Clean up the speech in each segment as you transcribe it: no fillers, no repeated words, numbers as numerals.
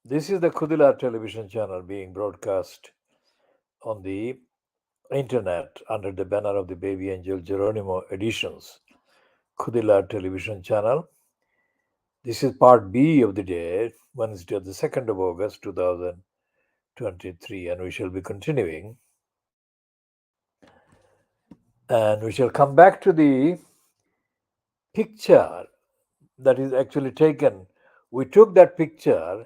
This is the Khoodeelaar television channel being broadcast on the internet under the banner of the Baby Angel Geronimo Editions Khoodeelaar television channel. This is part B of the day, Wednesday, the 2nd of August 2023, and we shall be continuing. And we shall come back to the picture that is actually taken. We took that picture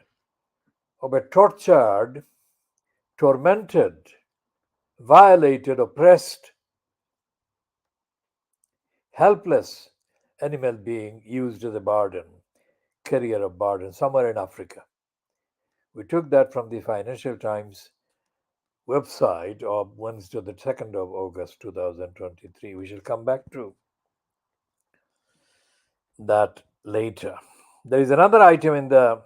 of a tortured, tormented, violated, oppressed, helpless animal being used as a burden, carrier of burden, somewhere in Africa. We took that from the Financial Times website of Wednesday, the 2nd of August 2023. We shall come back to that later. There is another item in the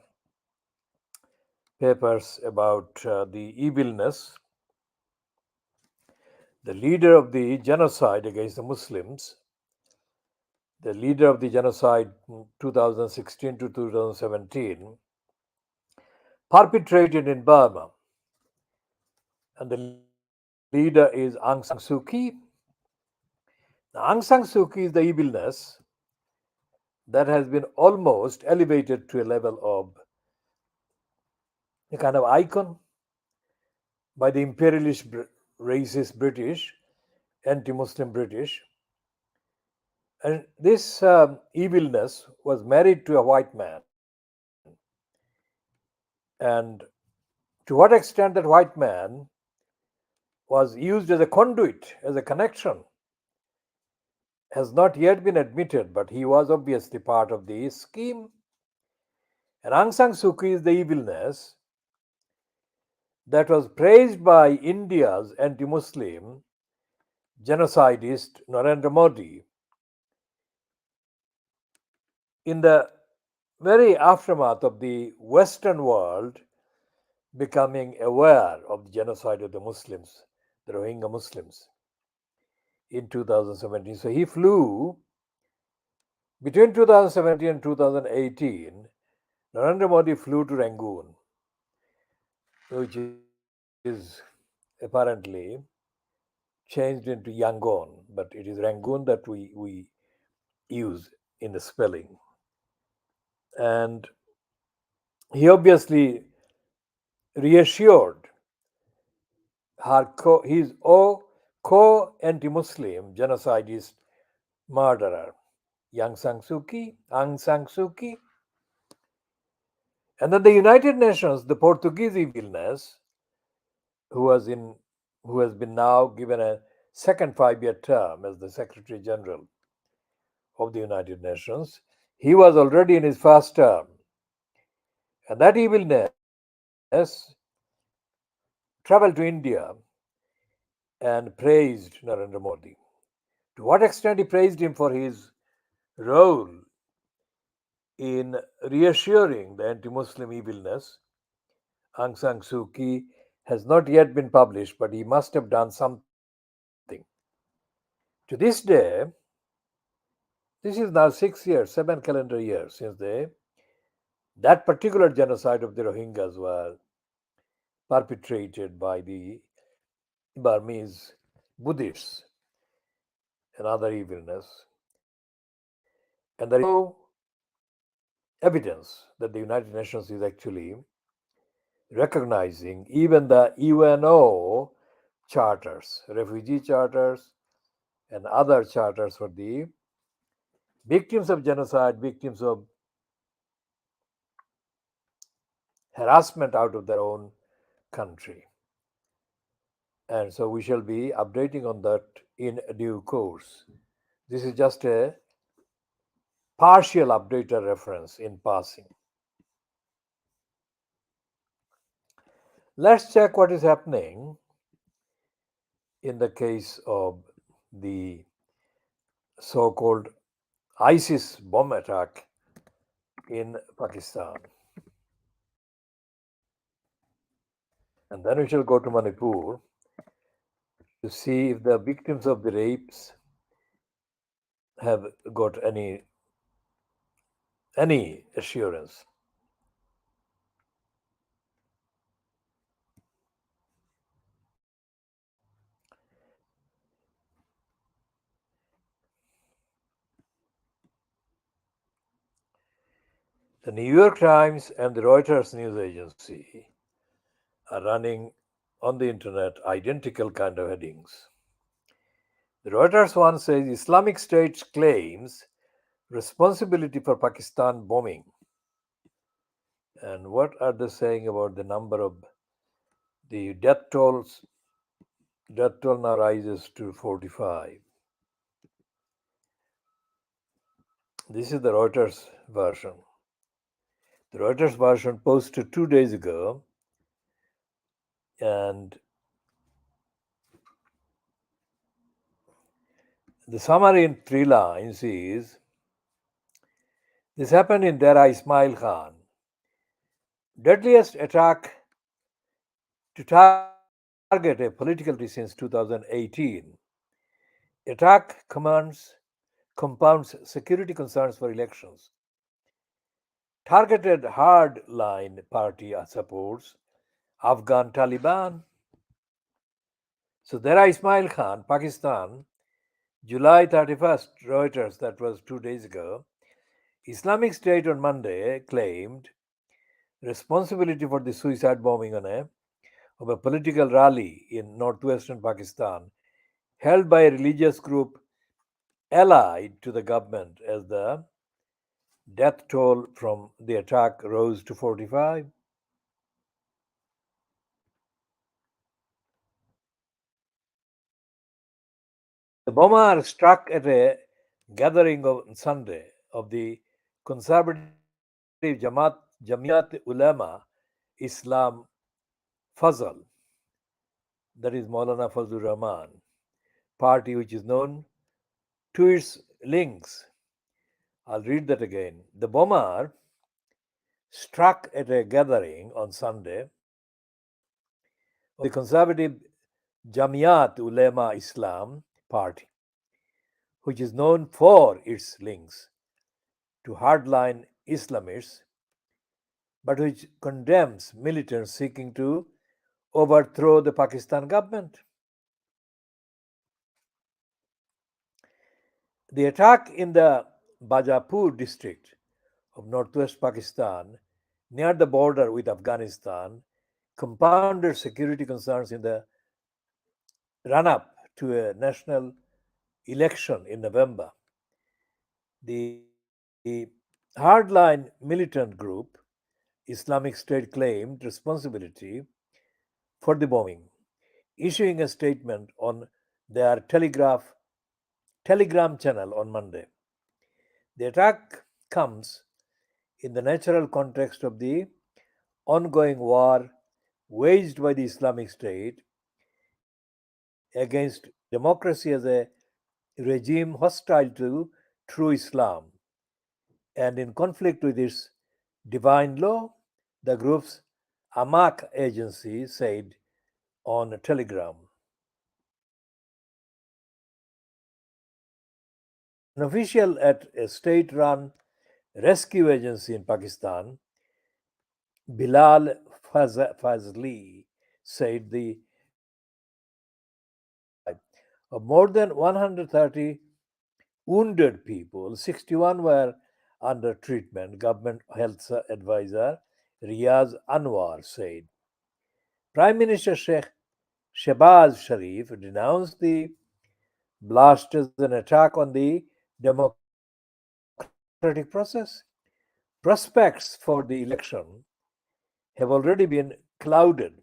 papers about the evilness. The leader of the genocide against the Muslims, the leader of the genocide 2016 to 2017, perpetrated in Burma, and the leader is Aung San Suu Kyi. Now, Aung San Suu Kyi is the evilness that has been almost elevated to a level of a kind of icon by the imperialist, racist British, anti-Muslim British. And this evilness was married to a white man. And to what extent that white man was used as a conduit, as a connection, has not yet been admitted, but he was obviously part of the scheme. And Aung San Suu Kyi is the evilness that was praised by India's anti-Muslim genocidist Narendra Modi in the very aftermath of the Western world becoming aware of the genocide of the Muslims, the Rohingya Muslims, in 2017. So he flew between 2017 and 2018. Narendra Modi flew to Rangoon, which is apparently changed into Yangon, but it is Rangoon that we use in the spelling. And he obviously reassured his co-anti-Muslim genocidist murderer, Aung San Suu Kyi. And then the United Nations, the Portuguese evilness, who has been now given a second 5-year term as the Secretary General of the United Nations, he was already in his first term. And that evilness traveled to India and praised Narendra Modi. To what extent he praised him for his role in reassuring the anti-Muslim evilness, Aung San Suu Kyi, has not yet been published, but he must have done something. To this day, this is now 6 years, 7 calendar years since that particular genocide of the Rohingyas were perpetrated by the Burmese Buddhists and other evilness. And there is no evidence that the United Nations is actually recognizing even the UNO charters, refugee charters, and other charters for the victims of genocide, victims of harassment out of their own country. And so we shall be updating on that in due course. This is just a partial update or reference in passing. Let's check what is happening in the case of the so-called ISIS bomb attack in Pakistan. And then we shall go to Manipur to see if the victims of the rapes have got any assurance. The New York Times and the Reuters news agency are running on the internet identical kind of headings. The Reuters one says Islamic State claims responsibility for Pakistan bombing. And what are they saying about the number of the death tolls? Death toll now rises to 45. This is the Reuters version. The Reuters version posted 2 days ago, and the summary in 3 lines is this happened in Dera Ismail Khan, deadliest attack to target a political party since 2018. Attack compounds security concerns for elections. Targeted hardline party supports Afghan Taliban. So Dera Ismail Khan, Pakistan, July 31st, Reuters, that was 2 days ago. Islamic State on Monday claimed responsibility for the suicide bombing of a political rally in northwestern Pakistan held by a religious group allied to the government as the death toll from the attack rose to 45. The bomber struck at a gathering on Sunday of the conservative Jamiat Ulema Islam Fazl, that is Maulana Fazlur Rahman, party which is known to its links. I'll read that again. The bomber struck at a gathering on Sunday of the conservative Jamiat Ulema Islam party, which is known for its links to hardline Islamists, but which condemns militants seeking to overthrow the Pakistan government. The attack in the Bajapur district of northwest Pakistan, near the border with Afghanistan, compounded security concerns in the run up to a national election in November. The hardline militant group Islamic State claimed responsibility for the bombing, issuing a statement on their Telegram channel on Monday. The attack comes in the natural context of the ongoing war waged by the Islamic State against democracy as a regime hostile to true Islam and in conflict with its divine law, the group's Amak agency said on a telegram. An official at a state run rescue agency in Pakistan, Bilal Fazli, said the of more than 130 wounded people, 61 were under treatment, government health advisor Riaz Anwar said. Prime Minister Sheikh Shehbaz Sharif denounced the blast as an attack on the democratic process. Prospects for the election have already been clouded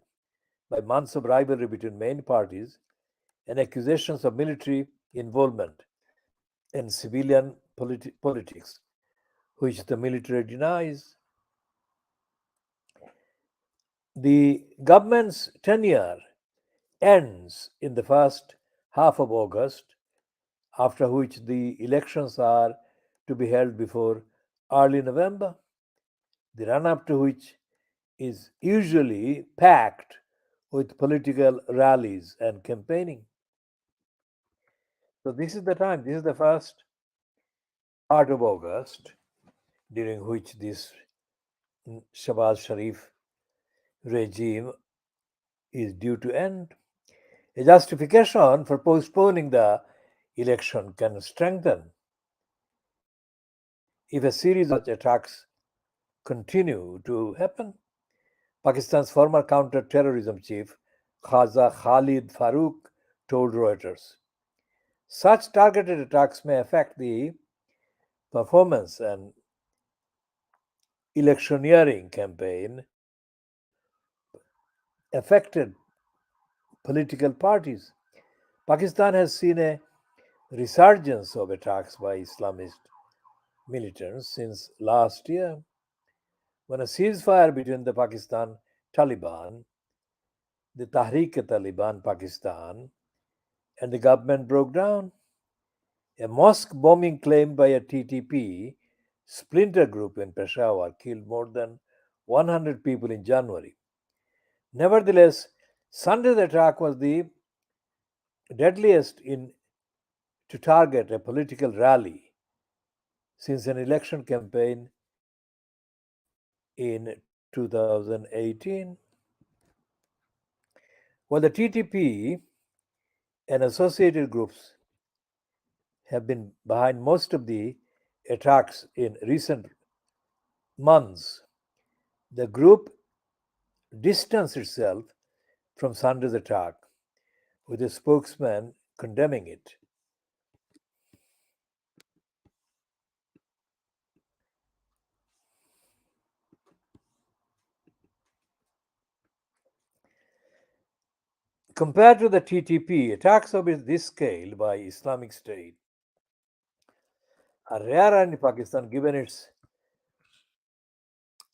by months of rivalry between main parties and accusations of military involvement in civilian politics, which the military denies. The government's tenure ends in the first half of August, after which the elections are to be held before early November, the run up to which is usually packed with political rallies and campaigning. So, this is the time, this is the first part of August during which this Shahbaz Sharif regime is due to end. A justification for postponing the election can strengthen if a series of such attacks continue to happen. Pakistan's former counter-terrorism chief Khaza Khalid Farouk told Reuters, such targeted attacks may affect the performance and electioneering campaign affected political parties. Pakistan has seen a resurgence of attacks by Islamist militants since last year when a ceasefire between the Pakistan Taliban, the Tahrik Taliban Pakistan, and the government broke down. A mosque bombing claimed by a TTP splinter group in Peshawar killed more than 100 people in January. Nevertheless, Sunday's attack was the deadliest in to target a political rally since an election campaign in 2018. While the TTP and associated groups have been behind most of the attacks in recent months, the group distanced itself from Sunday's attack, with a spokesman condemning it. Compared to the TTP, attacks of this scale by Islamic State are rare in Pakistan given its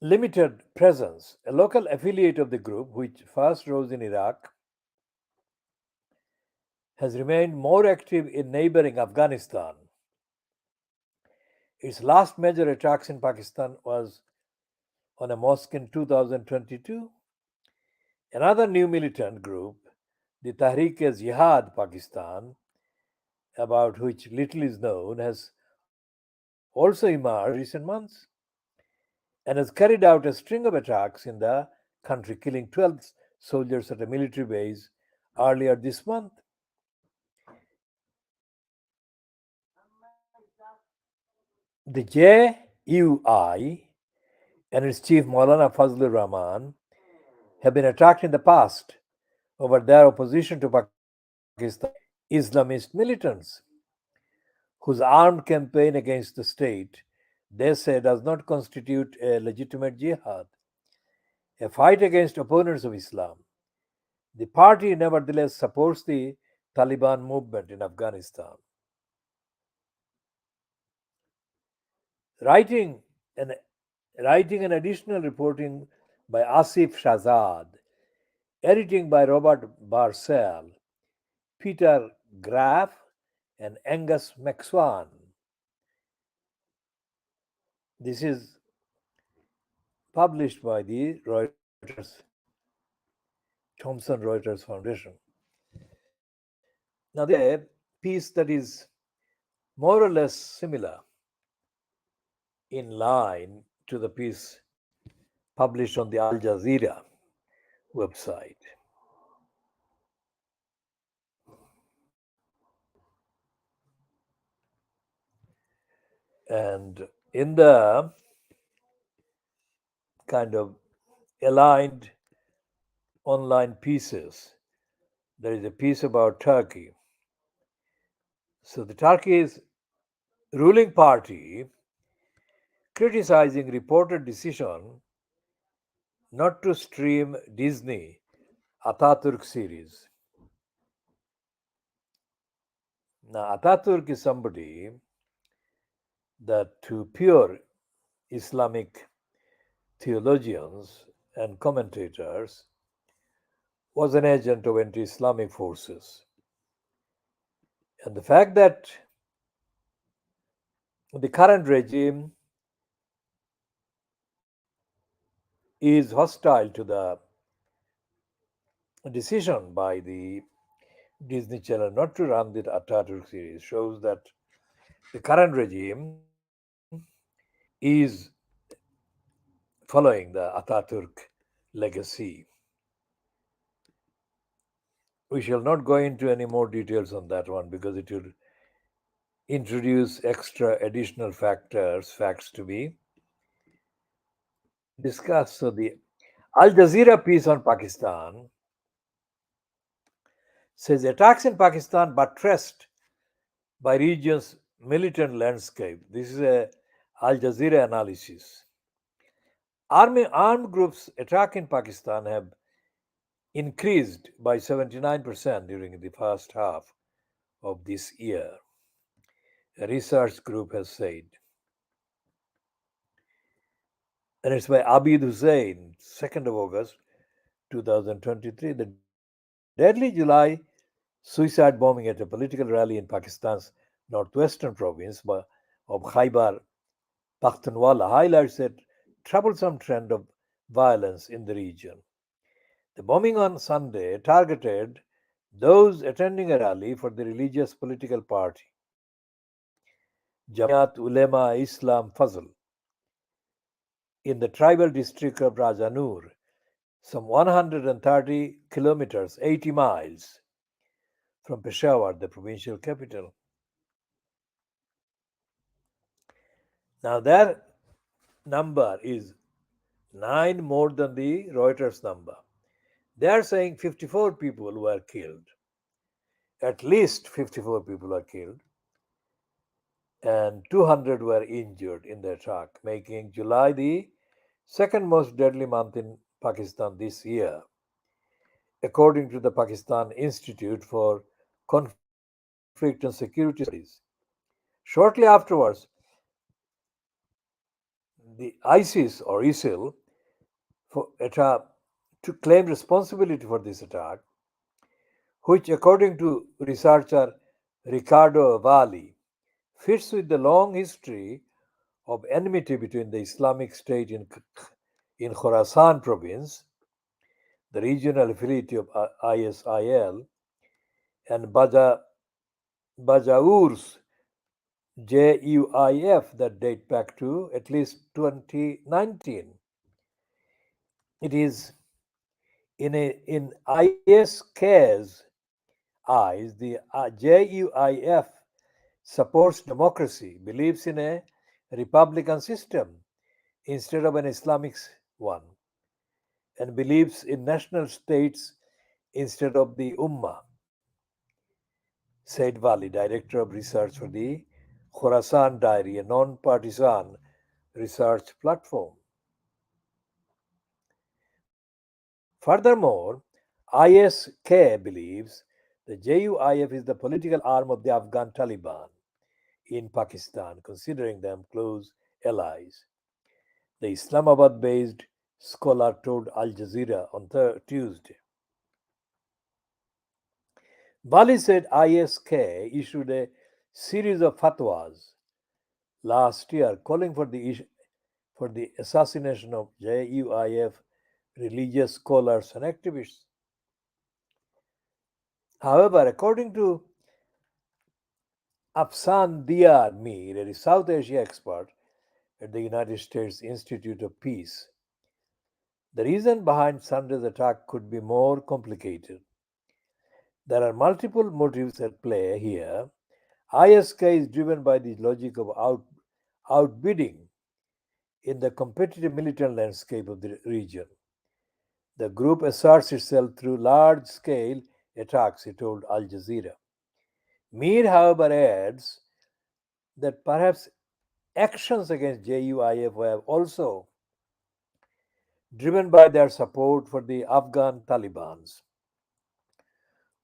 limited presence. A local affiliate of the group, which first rose in Iraq, has remained more active in neighboring Afghanistan. Its last major attacks in Pakistan was on a mosque in 2022. Another new militant group, the Tehreek-e-Jihad Pakistan, about which little is known, has also emerged in recent months and has carried out a string of attacks in the country, killing 12 soldiers at a military base earlier this month. The JUI and its chief Maulana Fazlur Rahman have been attacked in the past over their opposition to Pakistan's Islamist militants, whose armed campaign against the state they say does not constitute a legitimate jihad, a fight against opponents of Islam. The party nevertheless supports the Taliban movement in Afghanistan. Writing an, writing an additional reporting by Asif Shahzad, editing by Robert Barcel, Peter Graff, and Angus McSwan. This is published by the Reuters, Thomson Reuters Foundation. Now, this is a piece that is more or less similar in line to the piece published on the Al Jazeera website. And in the kind of aligned online pieces, there is a piece about Turkey. So the Turkey's ruling party criticizing reported decision not to stream Disney Ataturk series. Now, Ataturk is somebody that to pure Islamic theologians and commentators was an agent of anti Islamic forces. And the fact that the current regime is hostile to the decision by the Disney Channel not to run the Ataturk series shows that the current regime is following the Ataturk legacy. We shall not go into any more details on that one because it will introduce extra additional facts to be discuss. So the Al Jazeera piece on Pakistan says attacks in Pakistan buttressed by region's militant landscape. This is a Al Jazeera analysis. Armed groups attack in Pakistan have increased by 79% during the first half of this year, a research group has said. And it's by Abid Hussain, 2nd of August 2023. The deadly July suicide bombing at a political rally in Pakistan's northwestern province of Khyber Pakhtunwala highlights a troublesome trend of violence in the region. The bombing on Sunday targeted those attending a rally for the religious political party, Jamiat Ulema Islam Fazl, in the tribal district of Rajanur, some 130 kilometers, 80 miles from Peshawar, the provincial capital. Now, their number is 9 more than the Reuters number. They are saying 54 people were killed. At least 54 people were killed, and 200 were injured in the attack, making July the second most deadly month in Pakistan this year, according to the Pakistan Institute for Conflict and Security Studies. Shortly afterwards, the ISIS or ISIL for attack, to claim responsibility for this attack, which, according to researcher Ricardo Valli, fits with the long history of enmity between the Islamic State in Khorasan province, the regional affiliate of ISIL, and Bajaur's JUIF that date back to at least 2019. It is in ISK's eyes, the JUIF supports democracy, believes in a republican system instead of an Islamic one, and believes in national states instead of the Ummah, said Vali, director of research for the Khorasan Diary, a non partisan research platform. Furthermore, ISK believes the JUIF is the political arm of the Afghan Taliban in Pakistan, considering them close allies. The Islamabad based scholar told Al Jazeera on Tuesday. Bali said ISK issued a series of fatwas last year calling for the assassination of JUIF religious scholars and activists. However, according to Afsan Diyar Mir, a South Asia expert at the United States Institute of Peace, the reason behind Sunday's attack could be more complicated. There are multiple motives at play here. ISK is driven by the logic of outbidding in the competitive militant landscape of the region. The group asserts itself through large scale attacks, he told Al Jazeera. Mir, however, adds that perhaps actions against JUIF were also driven by their support for the Afghan Taliban's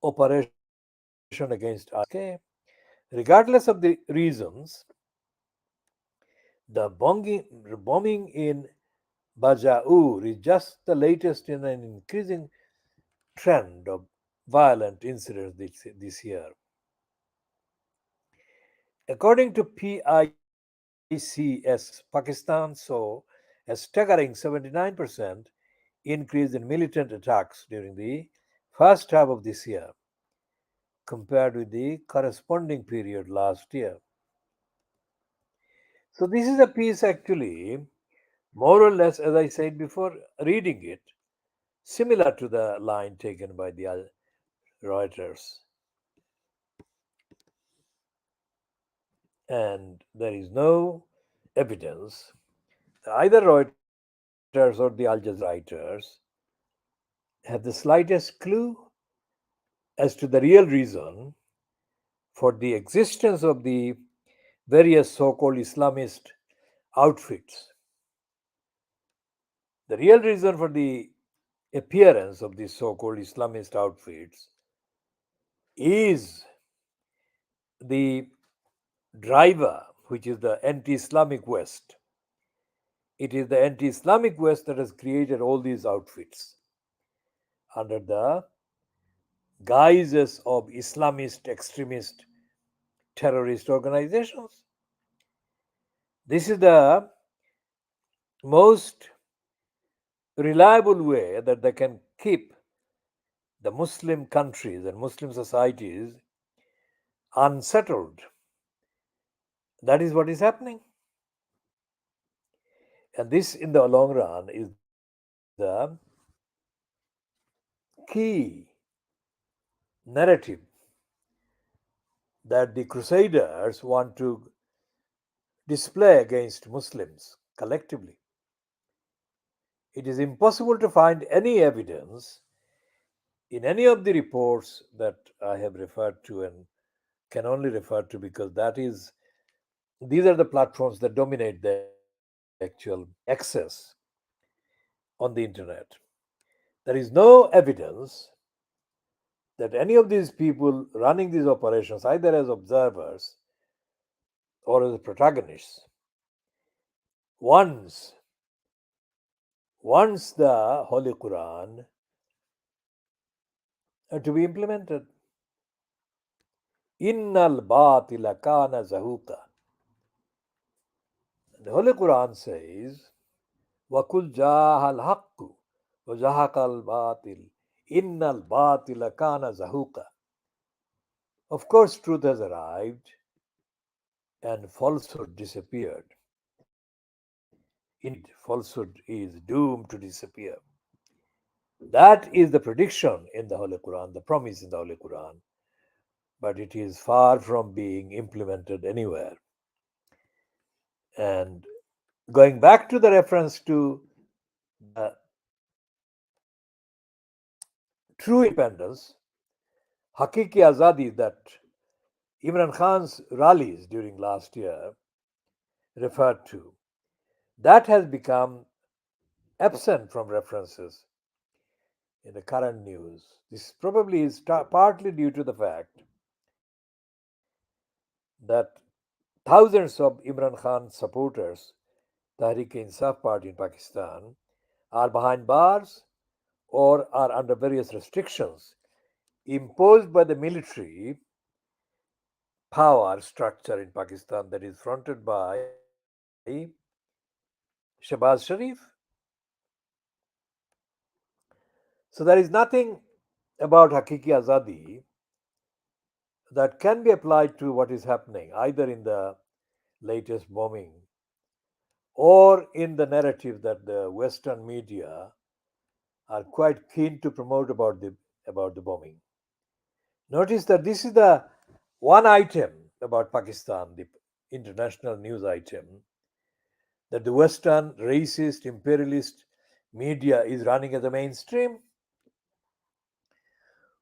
operation against ISK. Regardless of the reasons, the bombing in Bajaur is just the latest in an increasing trend of violent incidents this year. According to PICS, Pakistan saw a staggering 79% increase in militant attacks during the first half of this year compared with the corresponding period last year. So, this is a piece actually, more or less, as I said before, reading it, similar to the line taken by the Reuters. And there is no evidence that either Reuters or writers or the Al Jazeera writers have the slightest clue as to the real reason for the existence of the various so called Islamist outfits. The real reason for the appearance of these so called Islamist outfits is the driver, which is the anti Islamic West. It is the anti Islamic West that has created all these outfits under the guises of Islamist, extremist, terrorist organizations. This is the most reliable way that they can keep the Muslim countries and Muslim societies unsettled. That is what is happening. And this, in the long run, is the key narrative that the Crusaders want to display against Muslims collectively. It is impossible to find any evidence in any of the reports that I have referred to and can only refer to because these are the platforms that dominate the actual access on the internet. There is no evidence that any of these people running these operations, either as observers or as protagonists, once wants the Holy Quran to be implemented. Innal batila kana zahuka. The Holy Quran says, Wakul jahal haqqu wa zahaqal batil. Innal batila kana zahuka. Of course, truth has arrived and falsehood disappeared. Indeed, falsehood is doomed to disappear. That is the prediction in the Holy Quran, the promise in the Holy Quran, but it is far from being implemented anywhere. And going back to the reference to the true independence, Hakiki Azadi, that Imran Khan's rallies during last year referred to, that has become absent from references in the current news. This probably is partly due to the fact that thousands of Imran Khan supporters, Tehreek-e-Insaf Party in Pakistan, are behind bars or are under various restrictions imposed by the military power structure in Pakistan that is fronted by Shehbaz Sharif. So there is nothing about Hakiki Azadi that can be applied to what is happening either in the latest bombing or in the narrative that the Western media are quite keen to promote about the bombing. Notice that this is the one item about Pakistan, the international news item, that the Western racist imperialist media is running as a mainstream.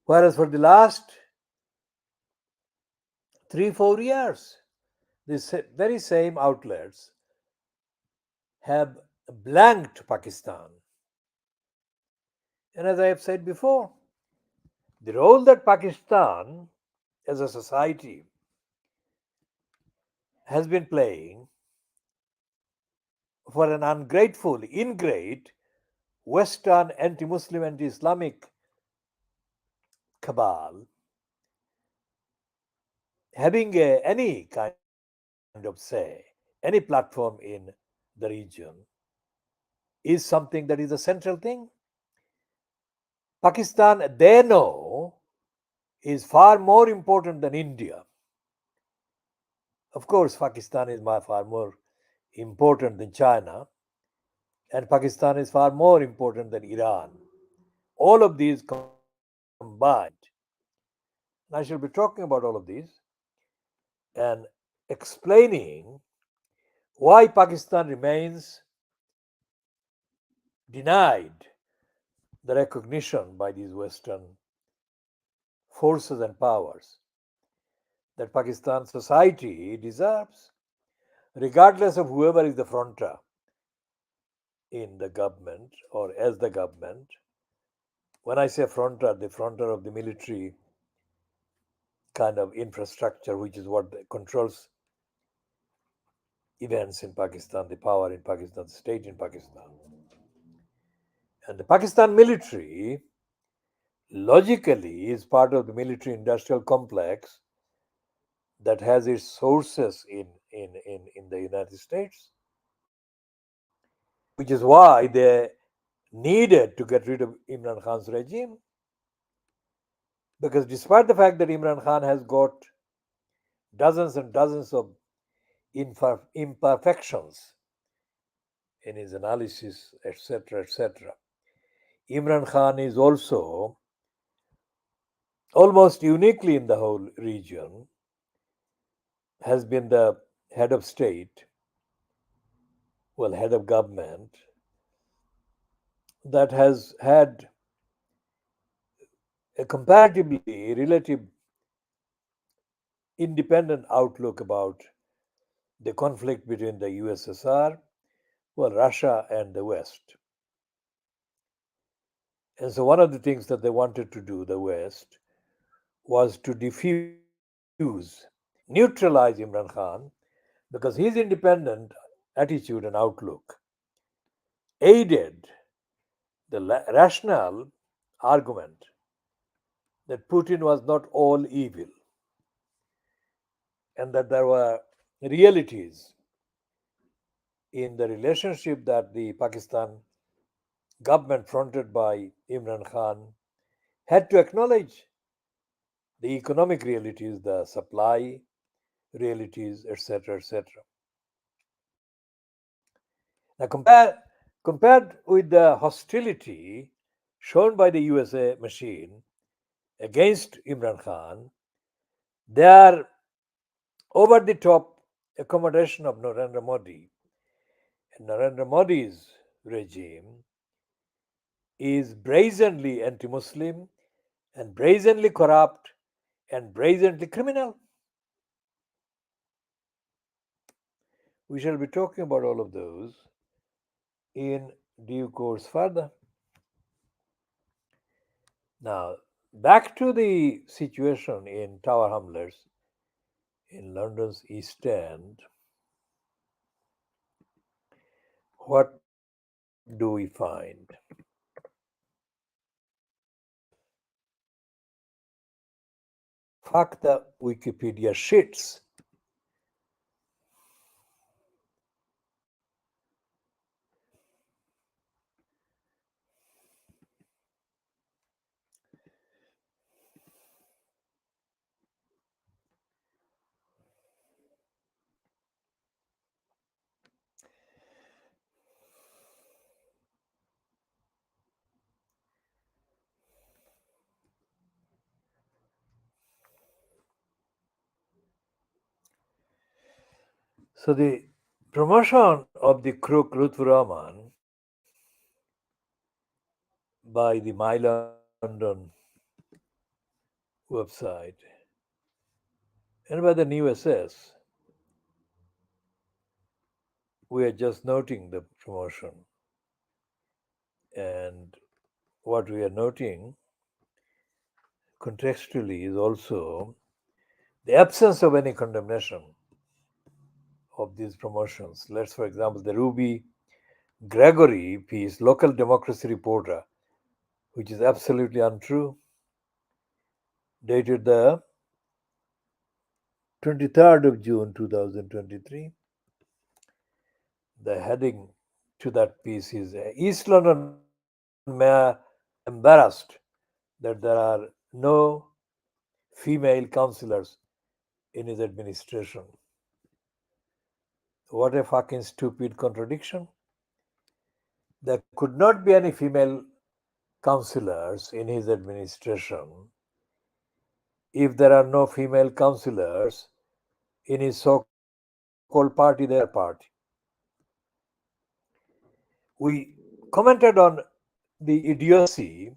Whereas for the last 3-4 years, these very same outlets have blanked Pakistan. And as I have said before, the role that Pakistan as a society has been playing for an ungrateful, ingrate Western anti Muslim, anti Islamic cabal having any kind of say, any platform in the region is something that is a central thing. Pakistan, they know, is far more important than India. Of course, Pakistan is far more important than China, and Pakistan is far more important than Iran. All of these combined. And I shall be talking about all of these and explaining, denied the recognition by these Western forces and powers that Pakistan society deserves, regardless of whoever is the fronter in the government or as the government. When I say fronter, the fronter of the military kind of infrastructure, which is what controls events in Pakistan, the power in Pakistan, the state in Pakistan. And the Pakistan military logically is part of the military industrial complex that has its sources in the United States, which is why they needed to get rid of Imran Khan's regime. Because despite the fact that Imran Khan has got dozens and dozens of imperfections in his analysis, etc., etc., Imran Khan is also almost uniquely in the whole region, has been the head of state, well, head of government, that has had a comparatively relative independent outlook about the conflict between the USSR, well, Russia, and the West. And so, one of the things that they wanted to do, the West, was to diffuse, neutralize Imran Khan, because his independent attitude and outlook aided the rational argument that Putin was not all evil and that there were realities in the relationship that the Pakistan government fronted by Imran Khan had to acknowledge, the economic realities, the supply realities, etc., etc. Now, compared with the hostility shown by the USA machine against Imran Khan, their over the top accommodation of Narendra Modi and Narendra Modi's regime is brazenly anti Muslim and brazenly corrupt and brazenly criminal. We shall be talking about all of those in due course further. Now, back to the situation in Tower Hamlets in London's East End. What do we find? Fuck the Wikipedia shits. So the promotion of the crook Lutfur Rahman by the My London website and by the New SS, we are just noting the promotion. And what we are noting contextually is also the absence of any condemnation of these promotions. Let's, for example, the Ruby Gregory piece, Local Democracy Reporter, which is absolutely untrue, dated the 23rd of June 2023. The heading to that piece is East London Mayor embarrassed that there are no female councillors in his administration. What a fucking stupid contradiction. There could not be any female councillors in his administration if there are no female councillors in his so called party, their party. We commented on the idiocy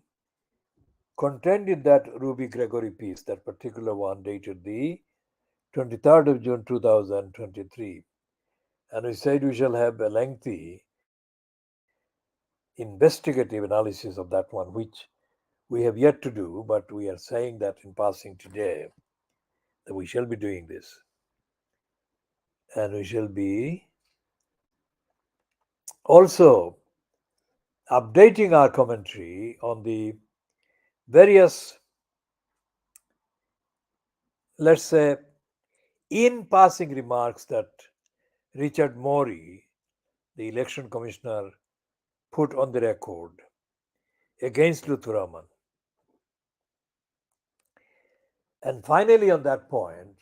contained in that Ruby Gregory piece, that particular one dated the 23rd of June 2023. And we said we shall have a lengthy investigative analysis of that one, which we have yet to do, but we are saying that in passing today that we shall be doing this. And we shall be also updating our commentary on the various, let's say, in passing remarks that Richard Morey, the election commissioner, put on the record against Luthuraman. And finally, on that point,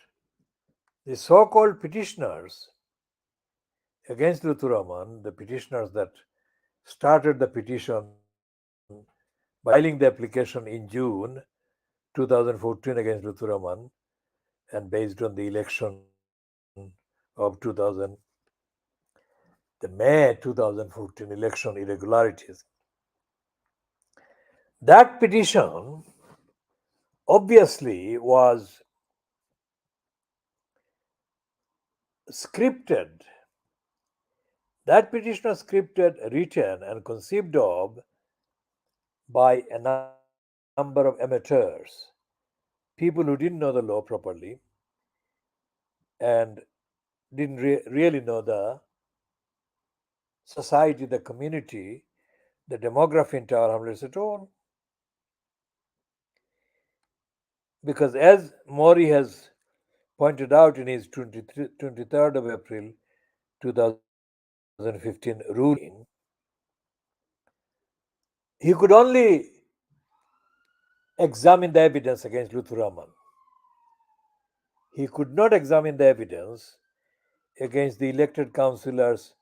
the so called petitioners against Luthuraman, the petitioners that started the petition by filing the application in June 2014 against Luthuraman and based on the election of the May 2014 election irregularities. That petition obviously was scripted. That petition was scripted, written, and conceived of by a number of amateurs, people who didn't know the law properly and didn't really know the society, the community, the demography in Tower Hamlets at all. Because as Mori has pointed out in his 23rd of April 2015 ruling, he could only examine the evidence against Luthuraman. He could not examine the evidence against the elected councillors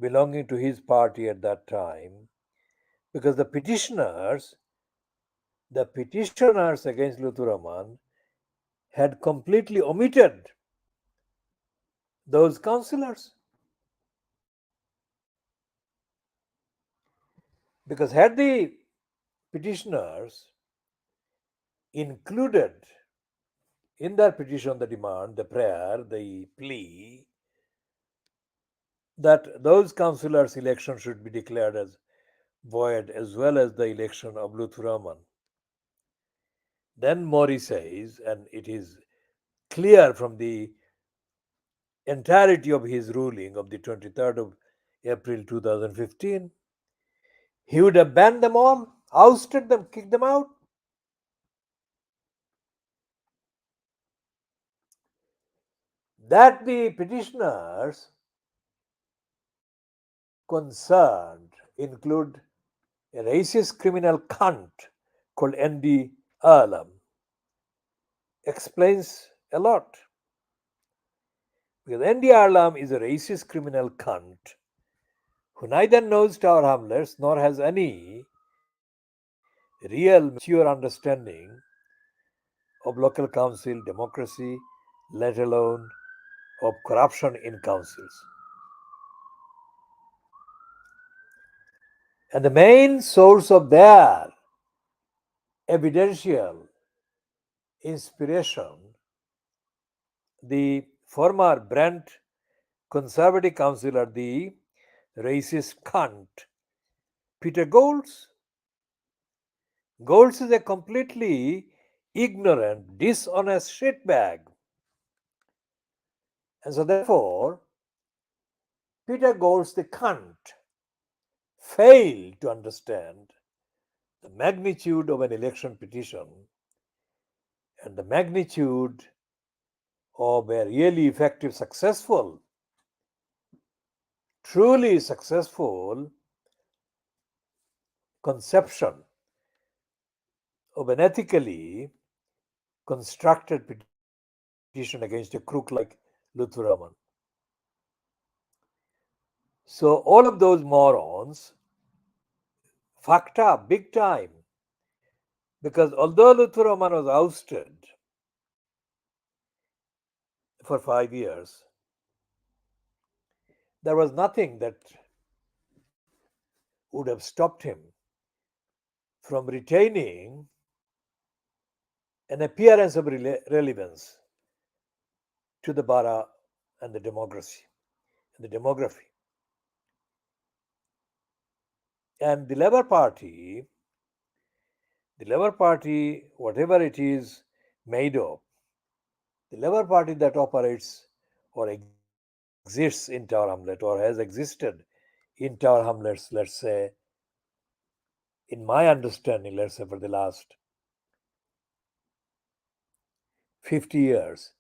belonging to his party at that time, because the petitioners against Luthuraman had completely omitted those councillors. Because had the petitioners included in their petition the demand, the prayer, the plea that those councillors' election should be declared as void as well as the election of Luthuraman, then Mori says, and it is clear from the entirety of his ruling of the 23rd of April 2015, he would have banned them all, ousted them, kicked them out. That the petitioners concerned include a racist criminal cunt called Andy Earlham explains a lot. Because Andy Earlham is a racist criminal cunt who neither knows Tower Hamlets nor has any real mature understanding of local council democracy, let alone of corruption in councils. And the main source of their evidential inspiration, the former Brent conservative councillor, the racist cunt, Peter Golds. Golds is a completely ignorant, dishonest shitbag. And so, therefore, Peter Golds, the cunt, failed to understand the magnitude of an election petition and the magnitude of a really effective, successful, truly successful conception of an ethically constructed petition against a crook like Luthuraman. So all of those morons fucked up big time, because although Luthuraman was ousted for 5 years, there was nothing that would have stopped him from retaining an appearance of relevance to the bara and the democracy and the demography. And the Labour Party, whatever it is made of, the Labour Party that operates or exists in Tower Hamlet or has existed in Tower Hamlets, let's say, in my understanding, let's say for the last 50 years,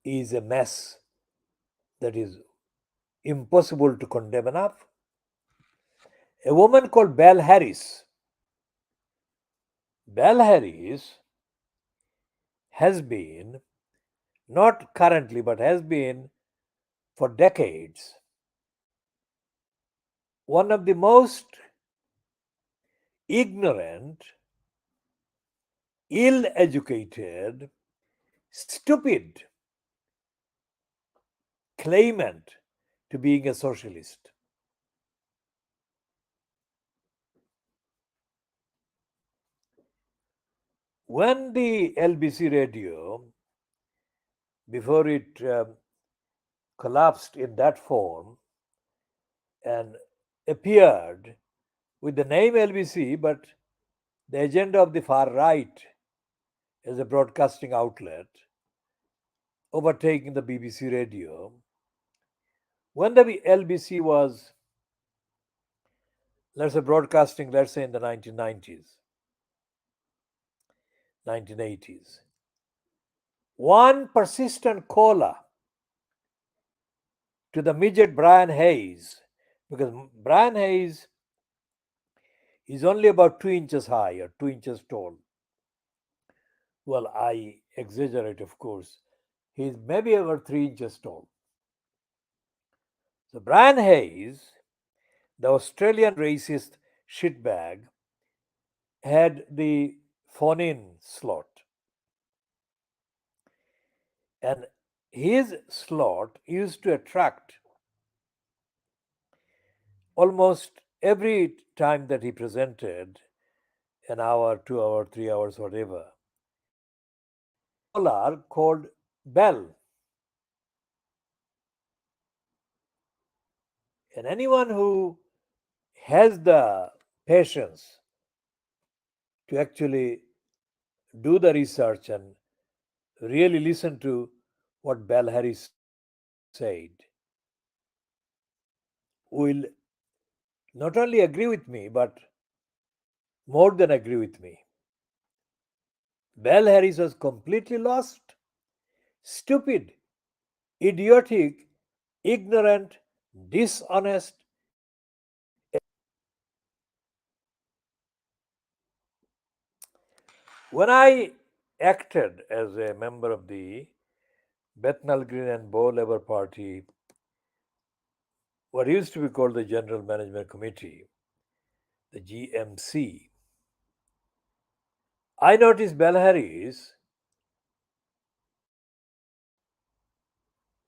is a mess that is impossible to condemn enough. A woman called Belle Harris has been, not currently, but has been for decades, one of the most ignorant, ill educated, stupid claimant to being a socialist. When the LBC radio, before it collapsed in that form and appeared with the name LBC, but the agenda of the far right as a broadcasting outlet, overtaking the BBC radio, when the LBC was, let's say, broadcasting, let's say in the 1990s, 1980s, one persistent caller to the midget Brian Hayes, because Brian Hayes is only about 2 inches high or 2 inches tall. Well, I exaggerate, of course. He's maybe about 3 inches tall. So Brian Hayes, the Australian racist shitbag, had the phone in slot. And his slot used to attract almost every time that he presented, an hour, 2 hours, 3 hours, whatever, a caller called Bell. And anyone who has the patience to actually do the research and really listen to what Bell Harris said will not only agree with me, but more than agree with me. Bell Harris was completely lost, stupid, idiotic, ignorant, dishonest. When I acted as a member of the Bethnal Green and Bow Labour Party, what used to be called the General Management Committee, the GMC, I noticed Bell Harris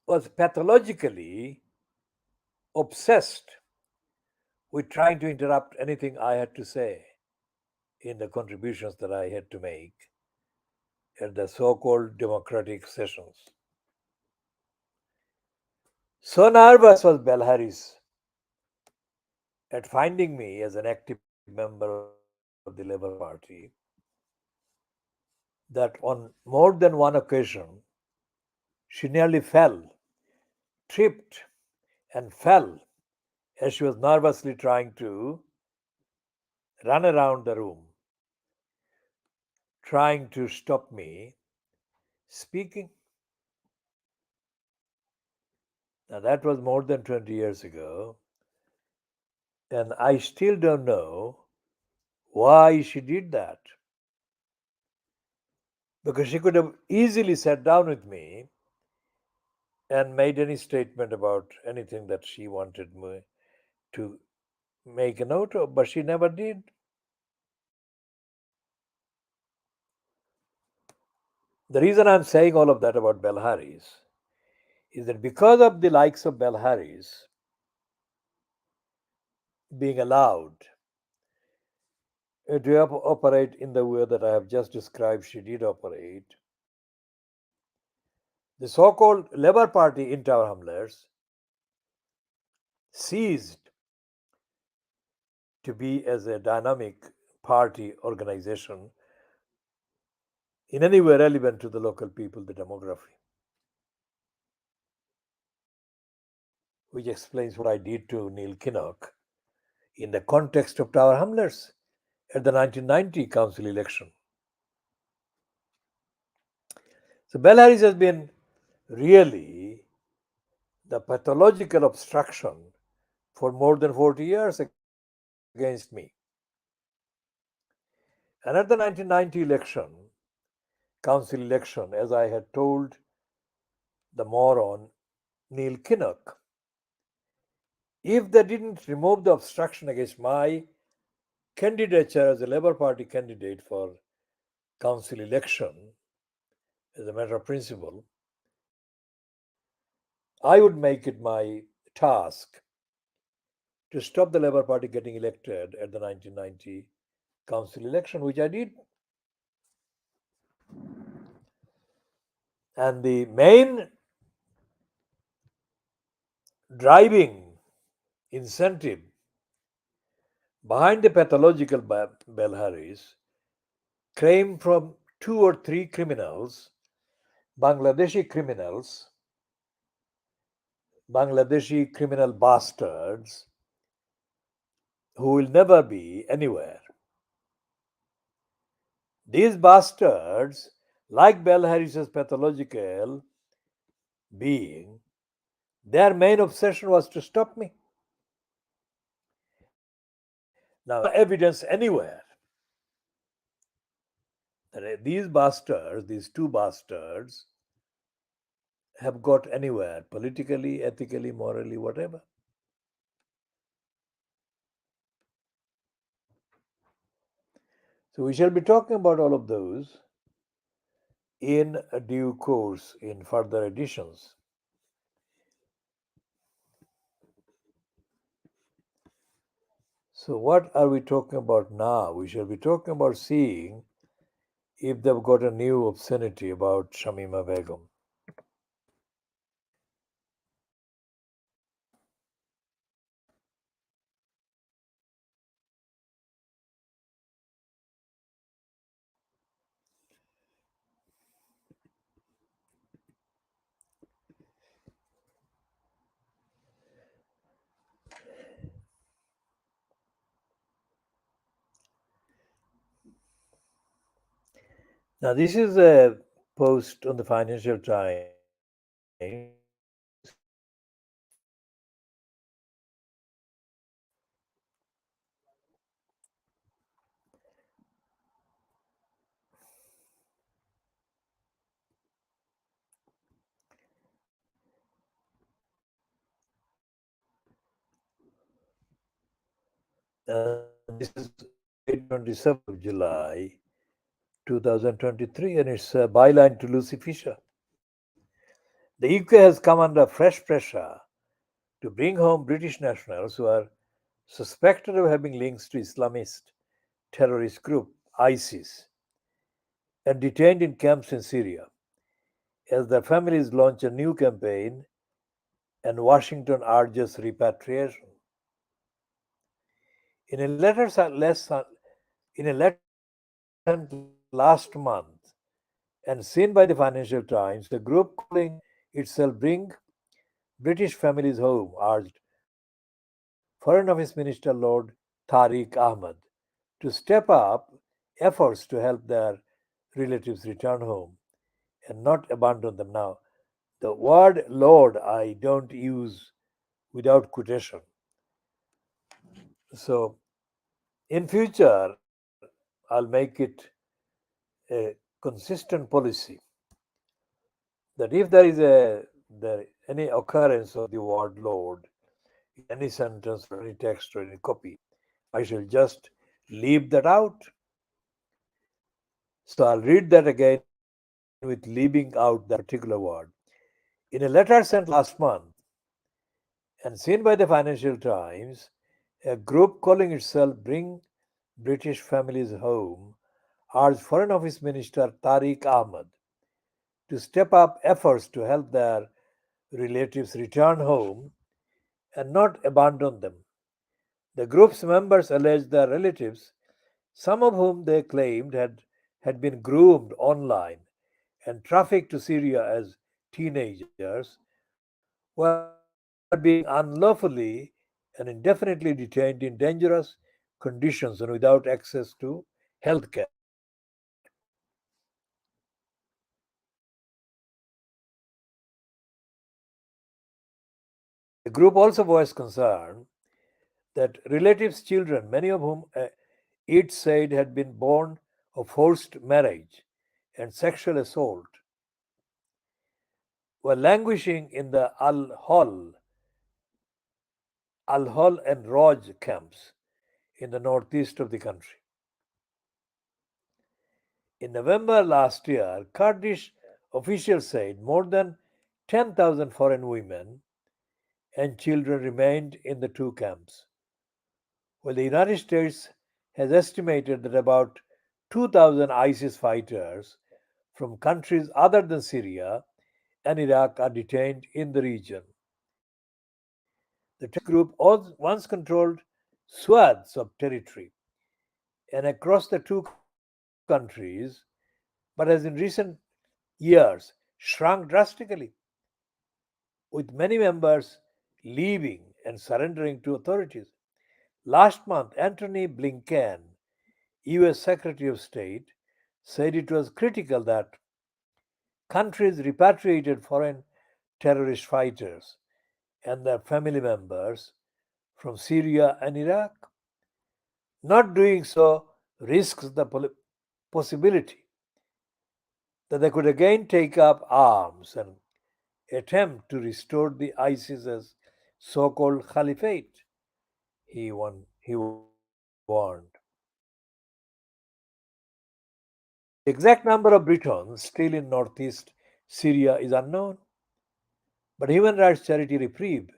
was pathologically obsessed with trying to interrupt anything I had to say in the contributions that I had to make at the so called democratic sessions. So nervous was Bell Harris at finding me as an active member of the Labour Party that on more than one occasion she nearly fell, tripped, and fell as she was nervously trying to run around the room, trying to stop me speaking. Now, that was more than 20 years ago, and I still don't know why she did that. Because she could have easily sat down with me and made any statement about anything that she wanted me to make a note of, but she never did. The reason I'm saying all of that about Bell Harris is that because of the likes of Bell Harris, being allowed to operate in the way that I have just described she did operate, the so called Labour Party in Tower Hamlets ceased to be as a dynamic party organization in any way relevant to the local people, the demography, which explains what I did to Neil Kinnock in the context of Tower Hamlets at the 1990 council election. So Bell Harris has been really the pathological obstruction for more than 40 years against me. And at the 1990 election, council election, as I had told the moron Neil Kinnock, if they didn't remove the obstruction against my candidature as a Labour Party candidate for council election, as a matter of principle, I would make it my task to stop the Labour Party getting elected at the 1990 council election, which I did. And the main driving incentive behind the pathological Bell Harris came from two or three criminals, Bangladeshi criminals, Bangladeshi criminal bastards who will never be anywhere. These bastards, like Bell Harris's pathological being, their main obsession was to stop me. Now, there is no evidence anywhere that these bastards, these two bastards, have got anywhere politically, ethically, morally, whatever. So, we shall be talking about all of those in due course in further editions. So, what are we talking about now? We shall be talking about seeing if they've got a new obscenity about Shamima Begum. Now, this is a post on the Financial Times this is date 27th of July 2023, and it's a byline to Lucy Fisher. The UK has come under fresh pressure to bring home British nationals who are suspected of having links to Islamist terrorist group ISIS and detained in camps in Syria, as their families launch a new campaign and Washington urges repatriation. In a letter sent last month and seen by the Financial Times, the group calling itself Bring British Families Home urged Foreign Office Minister Lord Tariq Ahmad to step up efforts to help their relatives return home and not abandon them. Now, the word Lord I don't use without quotation. So, in future, I'll make it a consistent policy that if there is any occurrence of the word Lord in any sentence or any text or any copy, I shall just leave that out. So I'll read that again with leaving out that particular word. In a letter sent last month and seen by the Financial Times A group calling itself Bring British Families Home urged Foreign Office Minister Tariq Ahmad to step up efforts to help their relatives return home and not abandon them. The group's members alleged their relatives, some of whom they claimed had been groomed online and trafficked to Syria as teenagers, were being unlawfully and indefinitely detained in dangerous conditions and without access to health care. The group also voiced concern that relatives' children, many of whom it said had been born of forced marriage and sexual assault, were languishing in the Al-Hol and Roj camps in the northeast of the country. In November last year, Kurdish officials said more than 10,000 foreign women and children remained in the two camps, while the United States has estimated that about 2,000 ISIS fighters from countries other than Syria and Iraq are detained in the region. The terrorist group once controlled swaths of territory and across the two countries, but has in recent years shrunk drastically, with many members leaving and surrendering to authorities. Last month, Antony Blinken, US Secretary of State, said it was critical that countries repatriated foreign terrorist fighters and their family members from Syria and Iraq. Not doing so risks the possibility that they could again take up arms and attempt to restore the ISIS's so-called caliphate, he warned. The exact number of Britons still in northeast Syria is unknown, but human rights charity Reprieve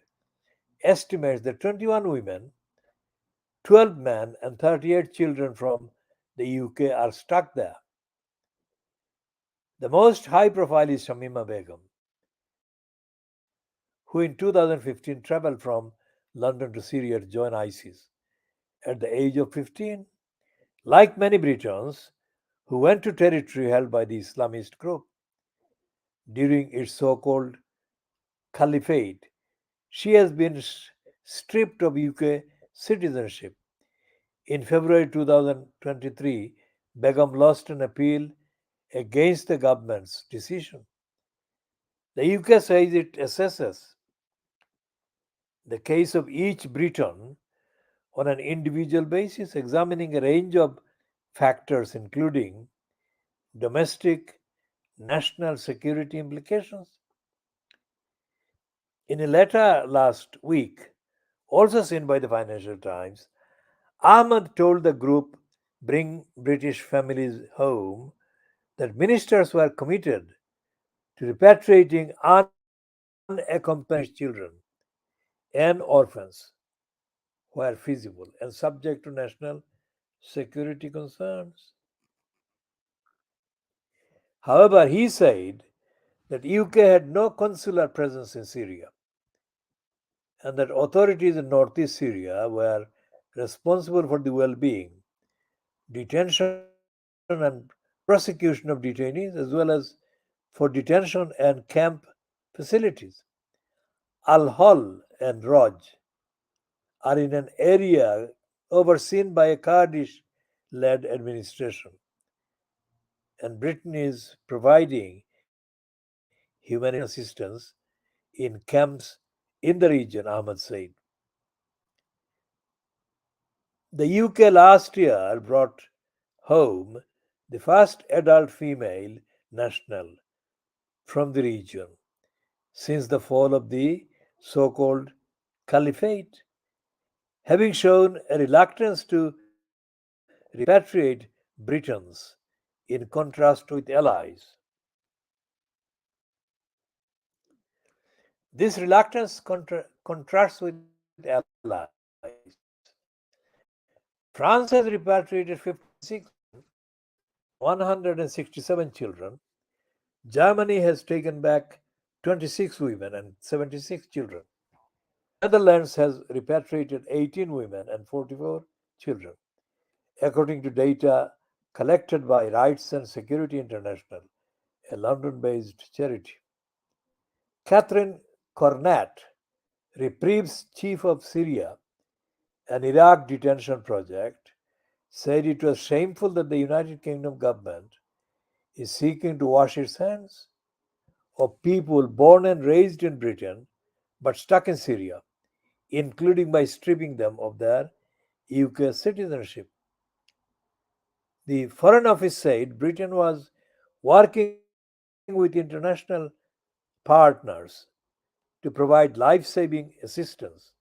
estimates that 21 women, 12 men, and 38 children from the UK are stuck there. The most high profile is Shamima Begum, who in 2015 traveled from London to Syria to join ISIS at the age of 15. Like many Britons who went to territory held by the Islamist group during its so called caliphate, she has been stripped of UK citizenship. In February 2023, Begum lost an appeal against the government's decision. The UK says it assesses the case of each Briton on an individual basis, examining a range of factors including domestic, national security implications. In a letter last week, also seen by the Financial Times, Ahmad told the group Bring British Families Home that ministers were committed to repatriating unaccompanied children and orphans where feasible and subject to national security concerns. However, he said that UK had no consular presence in Syria and that authorities in northeast Syria were responsible for the well being, detention, and prosecution of detainees, as well as for detention and camp facilities. Al Hol and Roj are in an area overseen by a Kurdish led administration, and Britain is providing humanitarian assistance in camps in the region, Ahmad said. The UK last year brought home the first adult female national from the region since the fall of the so called caliphate, having shown a reluctance to repatriate Britons in contrast with allies. This reluctance contrasts with allies. France has repatriated 56 women and 167 children. Germany has taken back 26 women and 76 children. Netherlands has repatriated 18 women and 44 children, according to data collected by Rights and Security International, a London based charity. Catherine Cornat, Reprieve's chief of Syria and Iraq detention project, said it was shameful that the United Kingdom government is seeking to wash its hands of people born and raised in Britain but stuck in Syria, including by stripping them of their UK citizenship. The Foreign Office said Britain was working with international partners to provide life saving assistance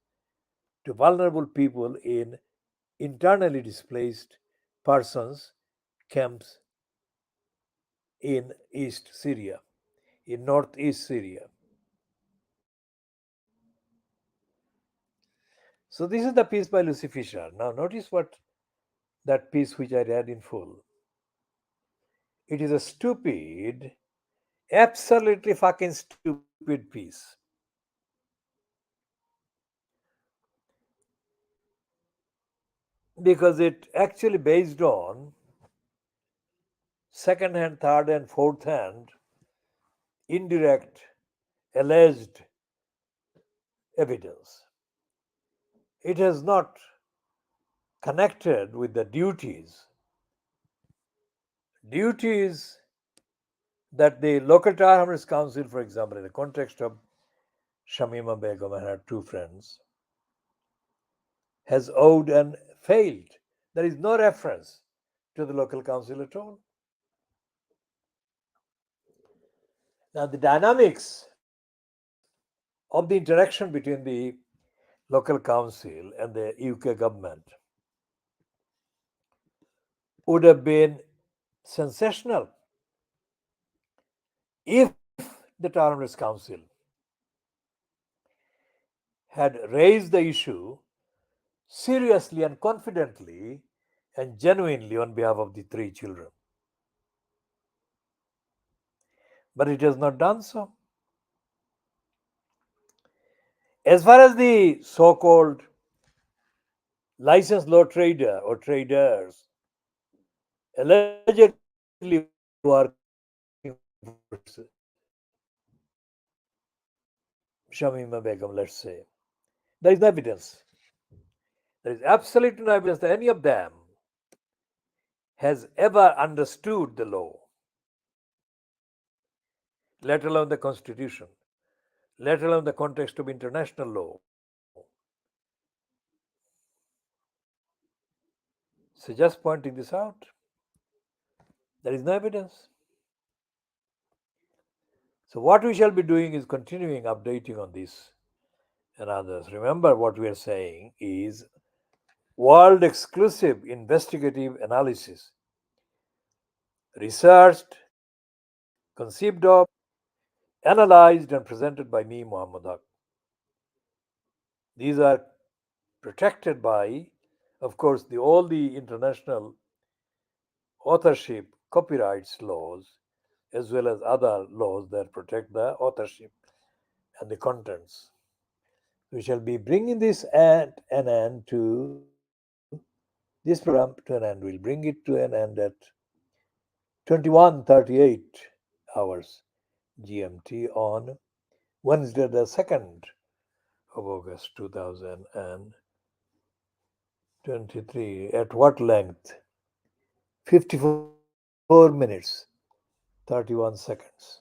to vulnerable people in internally displaced persons camps in East Syria, in northeast Syria. So, this is the piece by Lucy Fisher. Now, notice what that piece which I read in full. It is a stupid, absolutely fucking stupid piece. Because it actually based on second hand, third and fourth hand, indirect, alleged evidence. It has not connected with the duties that the local Tar Hamras Council, for example, in the context of Shamima Begum and her two friends, has owed and failed. There is no reference to the local council at all. Now, the dynamics of the interaction between the local council and the UK government would have been sensational if the Tar Hamras Council had raised the issue seriously and confidently and genuinely on behalf of the three children. But it has not done so. As far as the so called licensed law trader or traders allegedly working for Shamima Begum, let's say, there is no evidence. There is absolutely no evidence that any of them has ever understood the law, let alone the constitution, let alone the context of international law. So, just pointing this out, there is no evidence. So, what we shall be doing is continuing updating on this and others. Remember, what we are saying is world exclusive investigative analysis, researched, conceived of, analyzed, and presented by me, Muhammad Haq. These are protected by, of course, all the international authorship copyrights laws as well as other laws that protect the authorship and the contents. We shall be bringing this at an end to this program to an end. We'll bring it to an end at 21:38 hours GMT on Wednesday, the 2nd of August 2023. At what length? 54 minutes, 31 seconds.